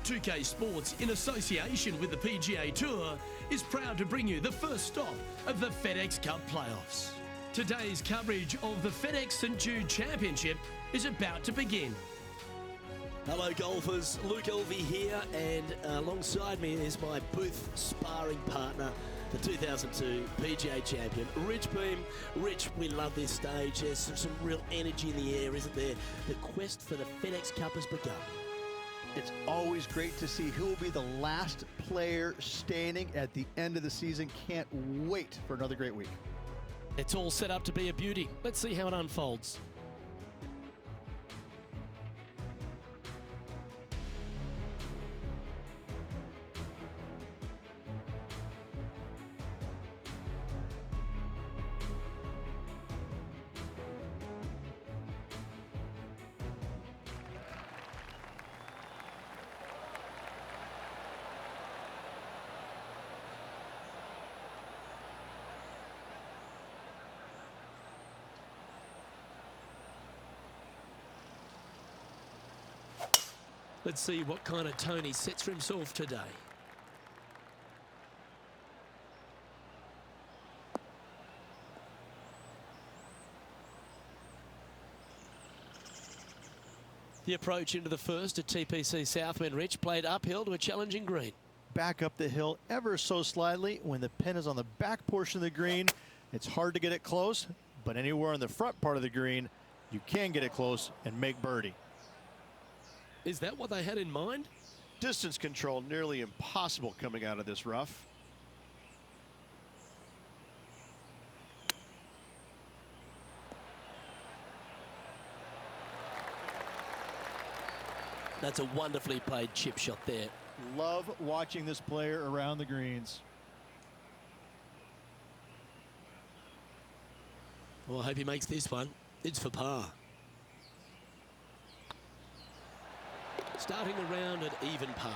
2K Sports, in association with the PGA Tour, is proud to bring you the first stop of the FedEx Cup playoffs. Today's coverage of the FedEx St Jude Championship is about to begin. Hello golfers, Luke Elvey here, and alongside me is my booth sparring partner, the 2002 PGA champion, Rich Beam. Rich, we love this stage. There's some real energy in the air, isn't there? The quest for the FedEx Cup has begun. It's always great to see who will be the last player standing at the end of the season. Can't wait for another great week. It's all set up to be a beauty. Let's see how it unfolds. Let's see what kind of tone he sets for himself today. The approach into the first at TPC Southwind, Rich, played uphill to a challenging green. Back up the hill ever so slightly. When the pin is on the back portion of the green, it's hard to get it close, but anywhere on the front part of the green, you can get it close and make birdie. Is that what they had in mind? Distance control nearly impossible coming out of this rough. That's a wonderfully played chip shot there. Love watching this player around the greens. Well, I hope he makes this one. It's for par. Starting the round at even par.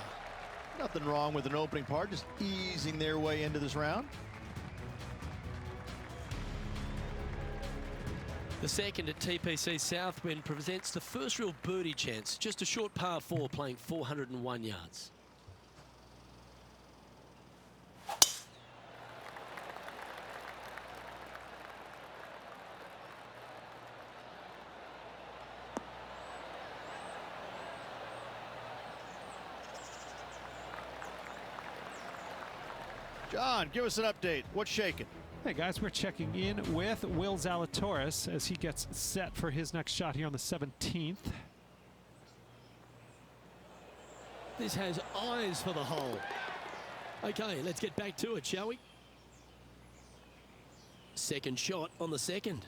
Nothing wrong with an opening par, just easing their way into this round. The second at TPC Southwind presents the first real birdie chance. Just a short par 4 playing 401 yards. John, give us an update. What's shaking? Hey guys, we're checking in with Will Zalatoris as he gets set for his next shot here on the 17th. This has eyes for the hole. Okay, let's get back to it, shall we? Second shot on the second.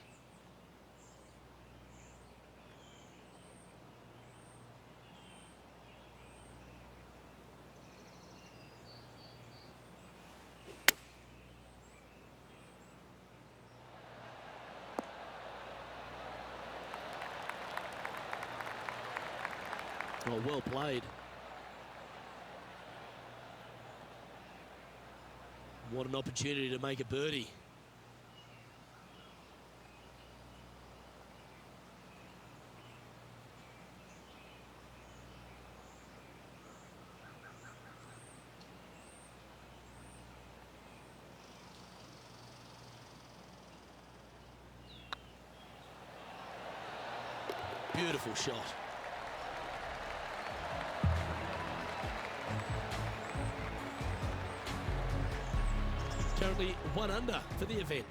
Oh, well played. What an opportunity to make a birdie. Beautiful shot. Currently 1 under for the event.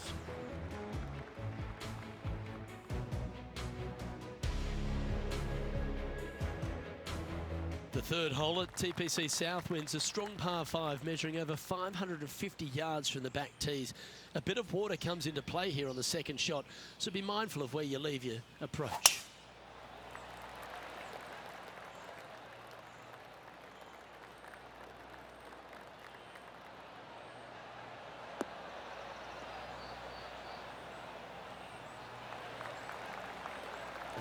The third hole at TPC Southwind's a strong par 5 measuring over 550 yards from the back tees. A bit of water comes into play here on the second shot, so be mindful of where you leave your approach.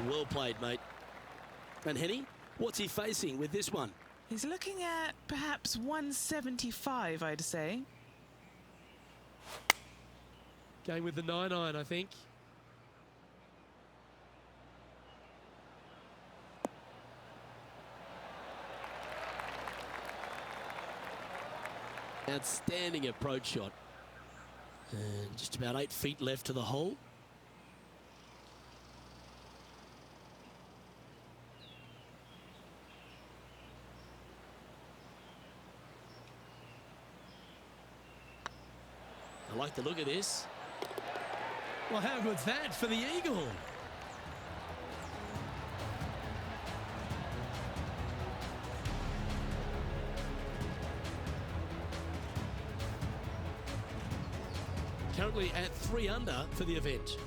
Well played, mate. And Henny, what's he facing with this one? He's looking at perhaps 175, I'd say. Going with the 9-iron, I think. Outstanding approach shot. And just about 8 feet left to the hole. I like the look of this. Well, how good's that for the eagle? Currently at 3 under for the event.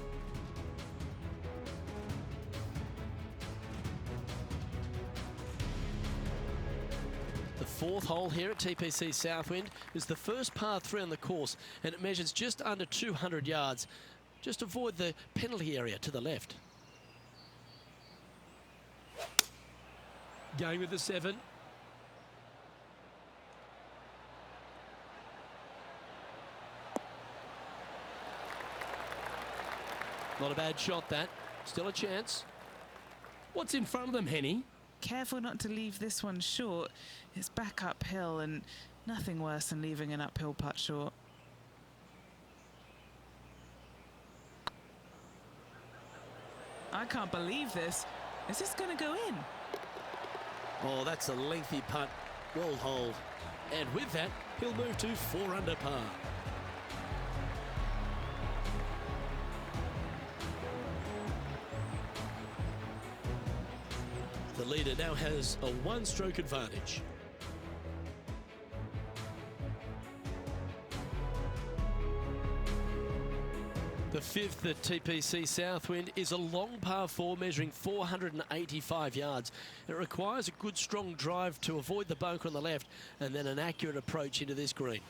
The 4th hole here at TPC Southwind is the first par 3 on the course, and it measures just under 200 yards. Just avoid the penalty area to the left. Going with the 7. Not a bad shot, that. Still a chance. What's in front of them, Henny? Careful not to leave this one short. It's back uphill, and nothing worse than leaving an uphill putt short. I can't believe this. Is this going to go in? Oh, that's a lengthy putt. Well holed. And with that, he'll move to 4 under par. The leader now has a 1-stroke advantage. The 5th at TPC Southwind is a long par 4 measuring 485 yards. It requires a good strong drive to avoid the bunker on the left and then an accurate approach into this green.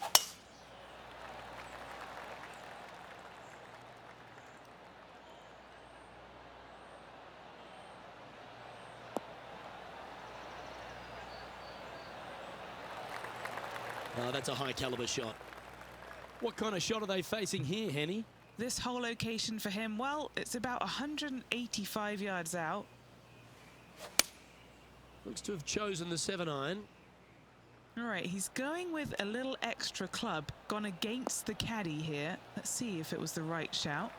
Oh, that's a high caliber shot. What kind of shot are they facing here, Henny? This whole location for him, well, it's about 185 yards out. Looks to have chosen the 7-iron. All right, he's going with a little extra club, gone against the caddy here. Let's see if it was the right shout.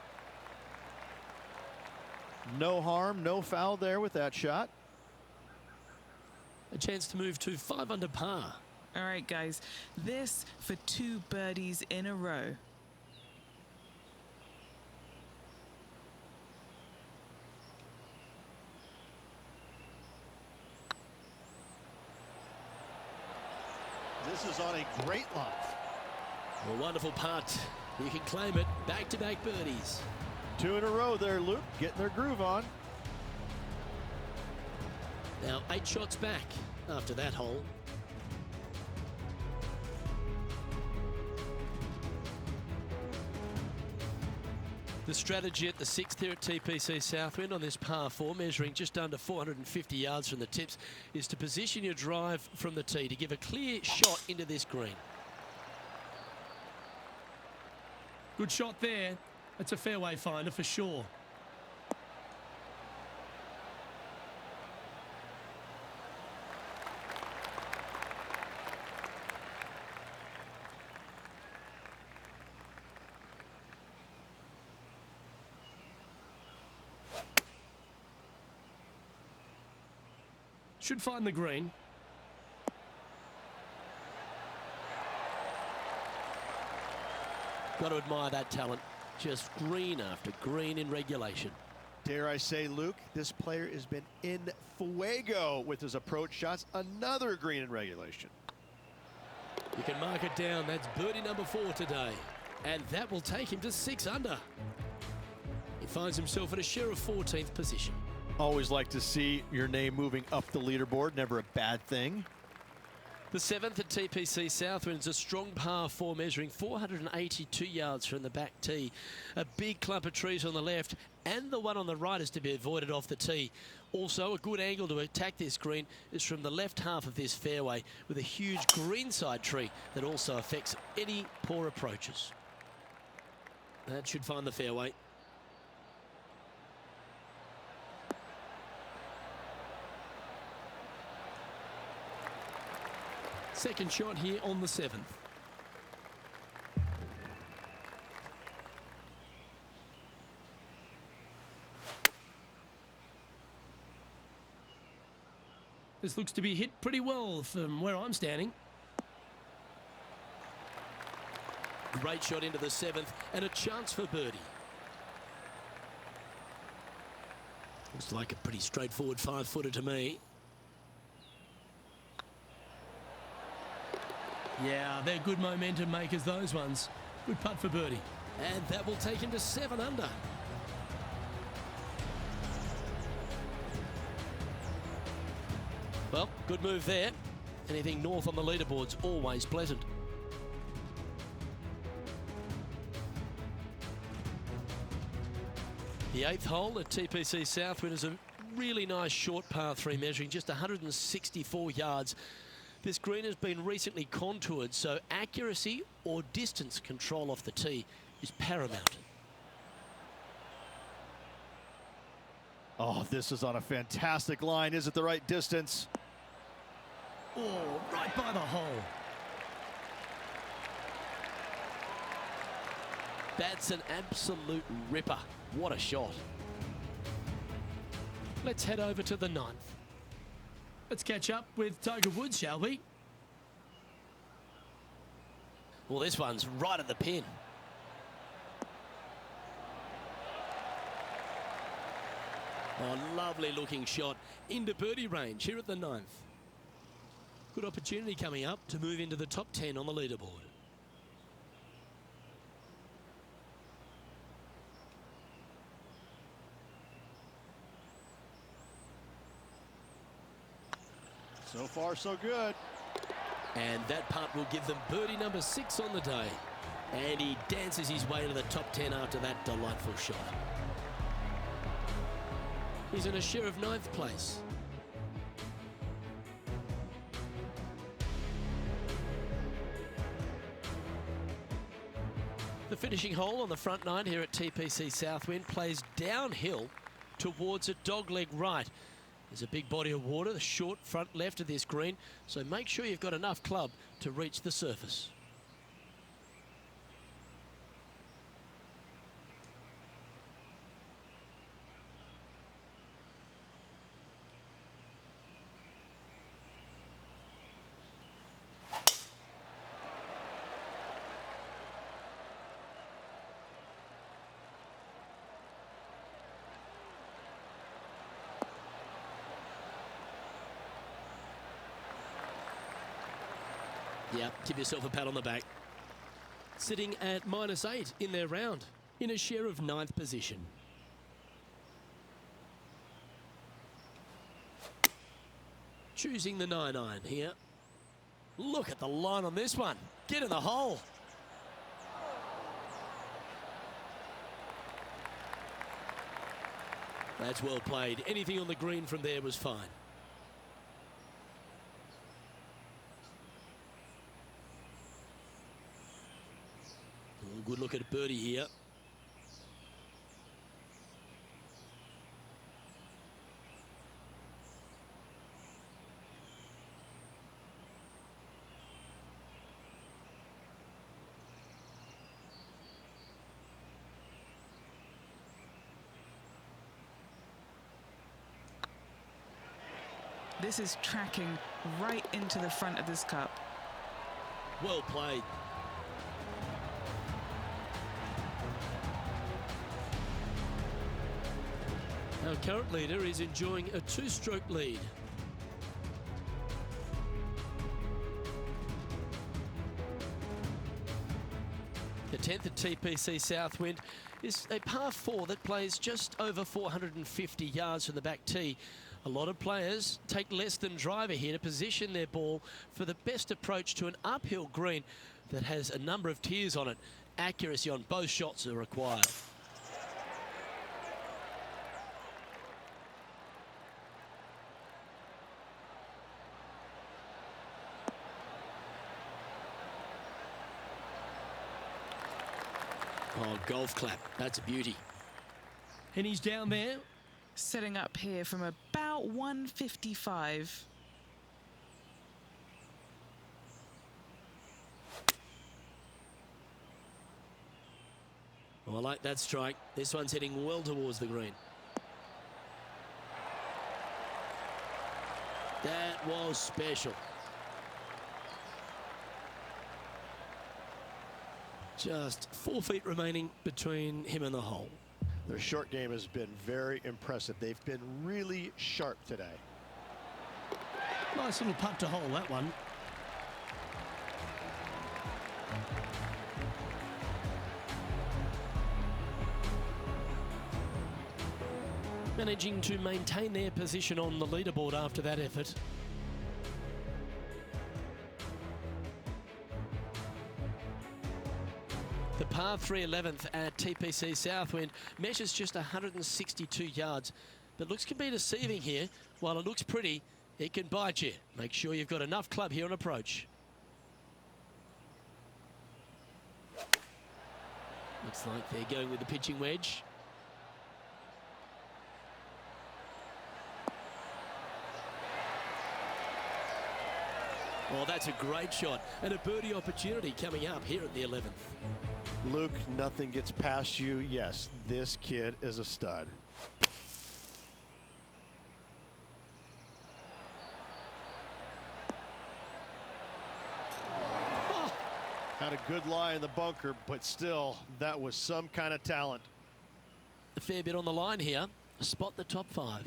No harm, no foul there with that shot. A chance to move to 5 under par. All right, guys, this for 2 birdies in a row. This is on a great line. A wonderful putt. You can claim it. Back-to-back birdies. 2 in a row there, Luke, getting their groove on. Now 8 shots back after that hole. The strategy at the 6th here at TPC Southwind on this par 4, measuring just under 450 yards from the tips, is to position your drive from the tee to give a clear shot into this green. Good shot there. That's a fairway finder for sure. Should find the green. Got to admire that talent. Just green after green in regulation. Dare I say, Luke, this player has been in fuego with his approach shots. Another green in regulation. You can mark it down. That's birdie number 4 today. And that will take him to 6 under. He finds himself in a share of 14th position. Always like to see your name moving up the leaderboard. Never a bad thing. The 7th at TPC Southwind's a strong par 4 measuring 482 yards from the back tee. A big clump of trees on the left and the one on the right is to be avoided off the tee. Also, a good angle to attack this green is from the left half of this fairway with a huge greenside tree that also affects any poor approaches. That should find the fairway. Second shot here on the 7th. This looks to be hit pretty well from where I'm standing. Great shot into the 7th and a chance for birdie. Looks like a pretty straightforward 5-footer to me. Yeah, they're good momentum makers, those ones. Good putt for birdie. And that will take him to 7 under. Well, good move there. Anything north on the leaderboard's always pleasant. The 8th hole at TPC Southwind is a really nice short par 3 measuring just 164 yards. This green has been recently contoured, so accuracy or distance control off the tee is paramount. Oh, this is on a fantastic line. Is it the right distance? Oh, right by the hole. That's an absolute ripper. What a shot. Let's head over to the 9th. Let's catch up with Tiger Woods, shall we? Well, this one's right at the pin. Oh, lovely looking shot into birdie range here at the 9th. Good opportunity coming up to move into the top 10 on the leaderboard. So far, so good. And that putt will give them birdie number 6 on the day. And he dances his way to the top 10 after that delightful shot. He's in a share of 9th place. The finishing hole on the front 9 here at TPC Southwind plays downhill towards a dogleg right. There's a big body of water, the short front left of this green, so make sure you've got enough club to reach the surface. Yeah, give yourself a pat on the back. Sitting at -8 in their round, in a share of 9th position. Choosing the 9-iron here. Look at the line on this one. Get in the hole. That's well played. Anything on the green from there was fine. Good look at birdie here. This is tracking right into the front of this cup. Well played. Our current leader is enjoying a 2-stroke lead. The 10th at TPC Southwind is a par 4 that plays just over 450 yards from the back tee. A lot of players take less than driver here to position their ball for the best approach to an uphill green that has a number of tiers on it. Accuracy on both shots are required. Oh, golf clap. That's a beauty. And he's down there. Setting up here from about 155. Oh, I like that strike. This one's heading well towards the green. That was special. Just 4 feet remaining between him and the hole. Their short game has been very impressive. They've been really sharp today. Nice little putt to hole, that one. Managing to maintain their position on the leaderboard after that effort. The par 3 11th at TPC Southwind measures just 162 yards, but looks can be deceiving here. While it looks pretty, it can bite you. Make sure you've got enough club here on approach. Looks like they're going with the pitching wedge. Well, that's a great shot and a birdie opportunity coming up here at the 11th. Luke, nothing gets past you. Yes, this kid is a stud. Oh. Had a good lie in the bunker, but still, that was some kind of talent. A fair bit on the line here. Spot the top 5.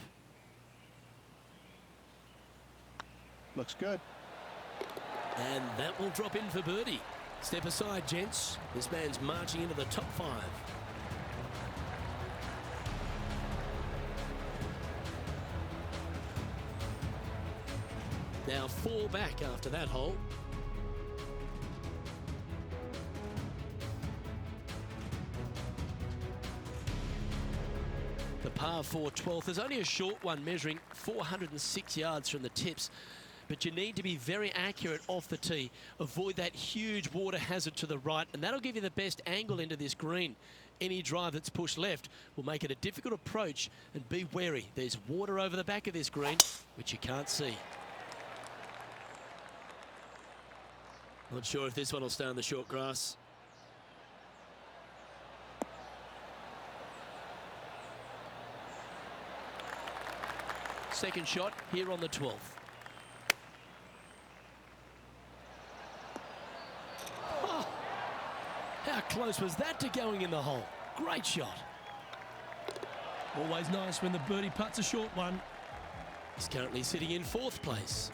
Looks good. And that will drop in for birdie. Step aside, gents. This man's marching into the top 5. Now 4 back after that hole. The par 4 12th is only a short one, measuring 406 yards from the tips. But you need to be very accurate off the tee. Avoid that huge water hazard to the right, and that'll give you the best angle into this green. Any drive that's pushed left will make it a difficult approach, and be wary. There's water over the back of this green, which you can't see. Not sure if this one will stay on the short grass. Second shot here on the 12th. How close was that to going in the hole? Great shot. Always nice when the birdie putt's a short one. He's currently sitting in 4th place.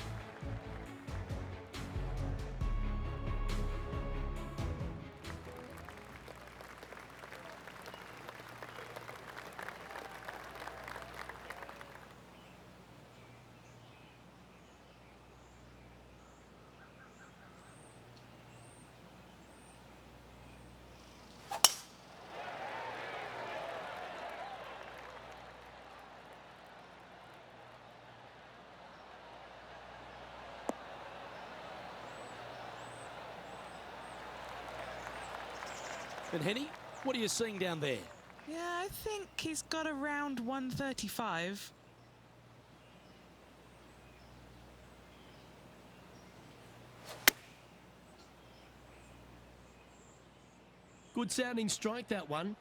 And Henny, what are you seeing down there? Yeah, I think he's got around 135. Good sounding strike, that one.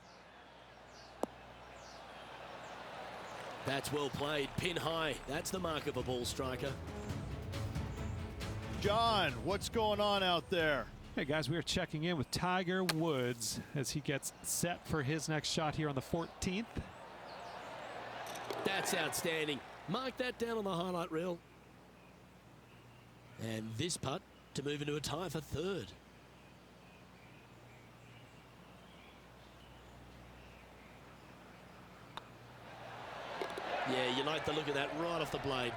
That's well played. Pin high. That's the mark of a ball striker. John, what's going on out there? Hey guys, we are checking in with Tiger Woods as he gets set for his next shot here on the 14th. That's outstanding. Mark that down on the highlight reel. And this putt to move into a tie for 3rd. Yeah, you like the look of that right off the blade.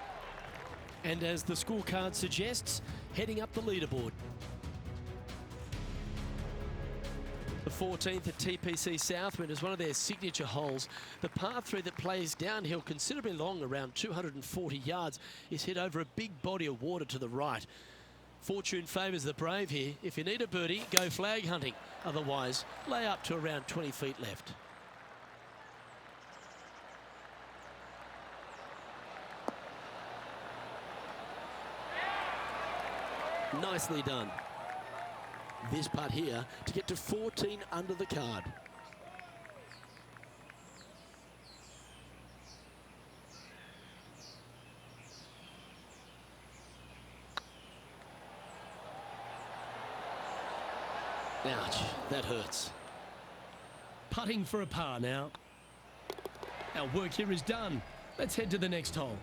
And as the scorecard suggests, heading up the leaderboard. The 14th at TPC Southwind is one of their signature holes. The par 3 that plays downhill considerably long, around 240 yards, is hit over a big body of water to the right. Fortune favours the brave here. If you need a birdie, go flag hunting. Otherwise, lay up to around 20 feet left. Nicely done. This putt here to get to 14 under the card. Ouch, that hurts. Putting for a par now. Our work here is done. Let's head to the next hole.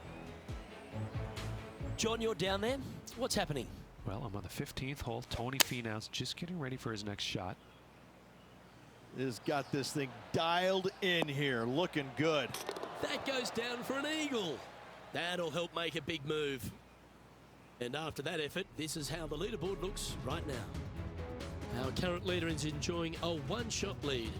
John, you're down there. What's happening? Well, I'm on the 15th hole. Tony Finau's just getting ready for his next shot. Has got this thing dialed in here, looking good. That goes down for an eagle. That'll help make a big move. And after that effort, this is how the leaderboard looks right now. Our current leader is enjoying a one-shot lead.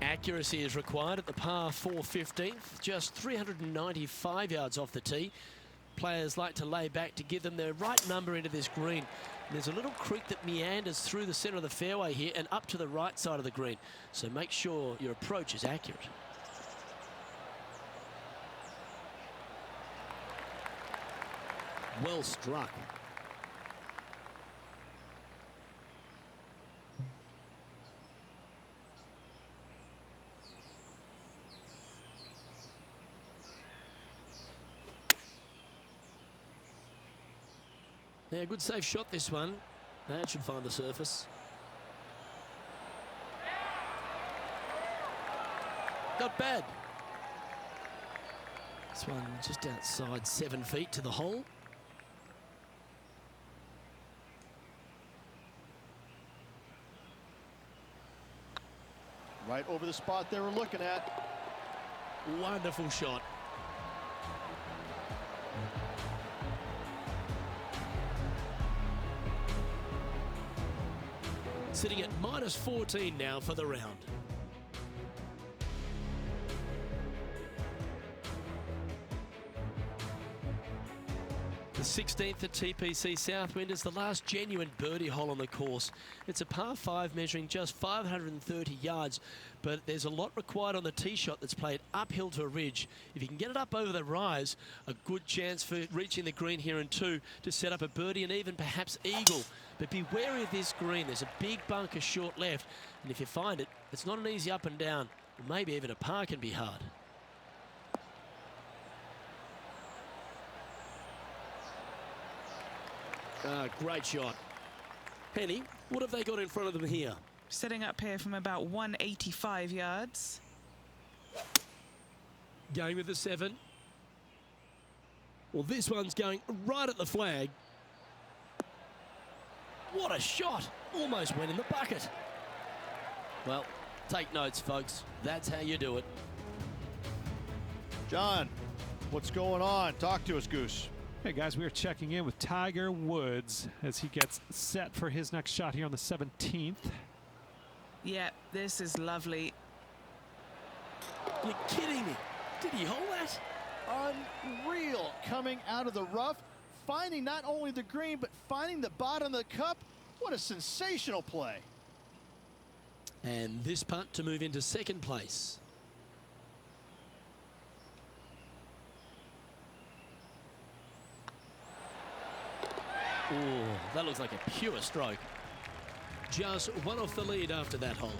Accuracy is required at the par 4 15th, just 395 yards off the tee. Players like to lay back to give them the right number into this green. There's a little creek that meanders through the centre of the fairway here and up to the right side of the green. So make sure your approach is accurate. Well struck. Yeah, good safe shot this one. That should find the surface. Not bad. This one just outside 7 feet to the hole. Right over the spot they were looking at. Wonderful shot. Sitting at -14 now for the round. The 16th at TPC Southwind is the last genuine birdie hole on the course. It's a par 5 measuring just 530 yards, but there's a lot required on the tee shot that's played uphill to a ridge. If you can get it up over the rise, a good chance for reaching the green here in 2 to set up a birdie and even perhaps eagle. But be wary of this green. There's a big bunker short left, and if you find it, it's not an easy up and down. Or maybe even a par can be hard. Great shot. Penny, what have they got in front of them here? Setting up here from about 185 yards. Going with the 7. Well, this one's going right at the flag. What a shot! Almost went in the bucket. Well, take notes, folks. That's how you do it. John, what's going on? Talk to us, Goose. Hey guys, we are checking in with Tiger Woods as he gets set for his next shot here on the 17th. Yeah, this is lovely. You're kidding me. Did he hold that? Unreal. Coming out of the rough, finding not only the green, but finding the bottom of the cup. What a sensational play. And this putt to move into second place. Oh, that looks like a pure stroke. Just one off the lead after that hole.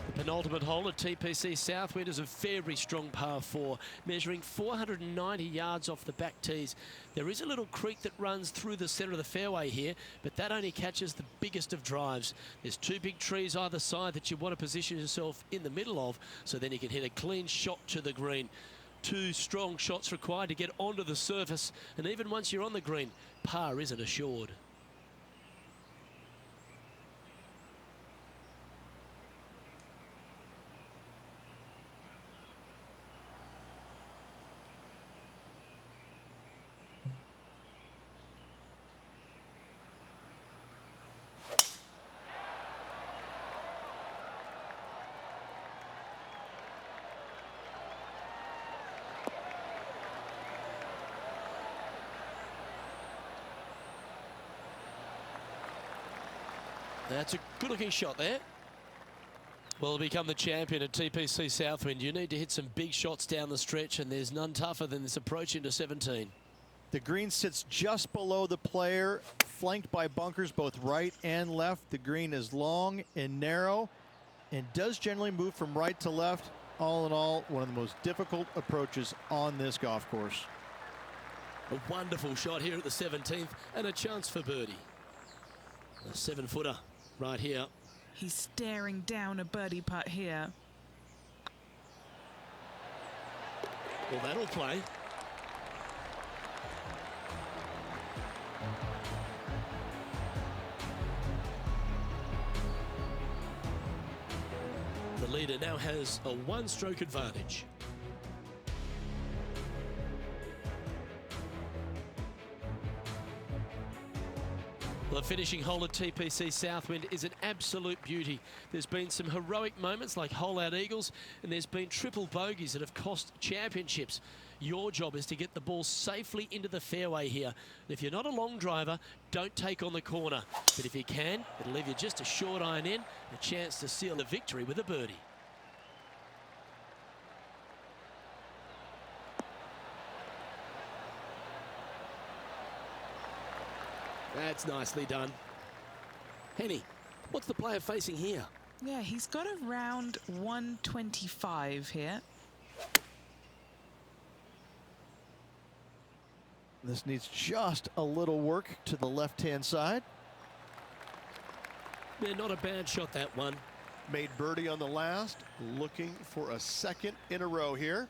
The penultimate hole at TPC Southwind is a very strong par 4, measuring 490 yards off the back tees. There is a little creek that runs through the centre of the fairway here, but that only catches the biggest of drives. There's 2 big trees either side that you want to position yourself in the middle of, so then you can hit a clean shot to the green. 2 strong shots required to get onto the surface, and even once you're on the green, par isn't assured. That's a good-looking shot there. Well, to become the champion at TPC Southwind, you need to hit some big shots down the stretch, and there's none tougher than this approach into 17. The green sits just below the player, flanked by bunkers both right and left. The green is long and narrow and does generally move from right to left. All in all, one of the most difficult approaches on this golf course. A wonderful shot here at the 17th and a chance for birdie. A 7-footer right here. He's staring down a birdie putt here. Well, that'll play. The leader now has a one-stroke advantage. The finishing hole at TPC Southwind is an absolute beauty. There's been some heroic moments like hole-out eagles, and there's been triple bogeys that have cost championships. Your job is to get the ball safely into the fairway here. And if you're not a long driver, don't take on the corner. But if you can, it'll leave you just a short iron in, a chance to seal the victory with a birdie. That's nicely done. Henny, what's the player facing here? Yeah, he's got around 125 here. This needs just a little work to the left-hand side. Yeah, not a bad shot, that one. Made birdie on the last, looking for a second in a row here.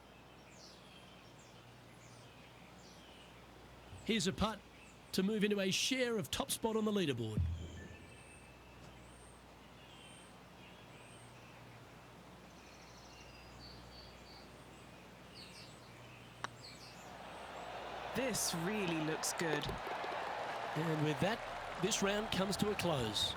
Here's a putt to move into a share of top spot on the leaderboard. This really looks good. And with that, this round comes to a close.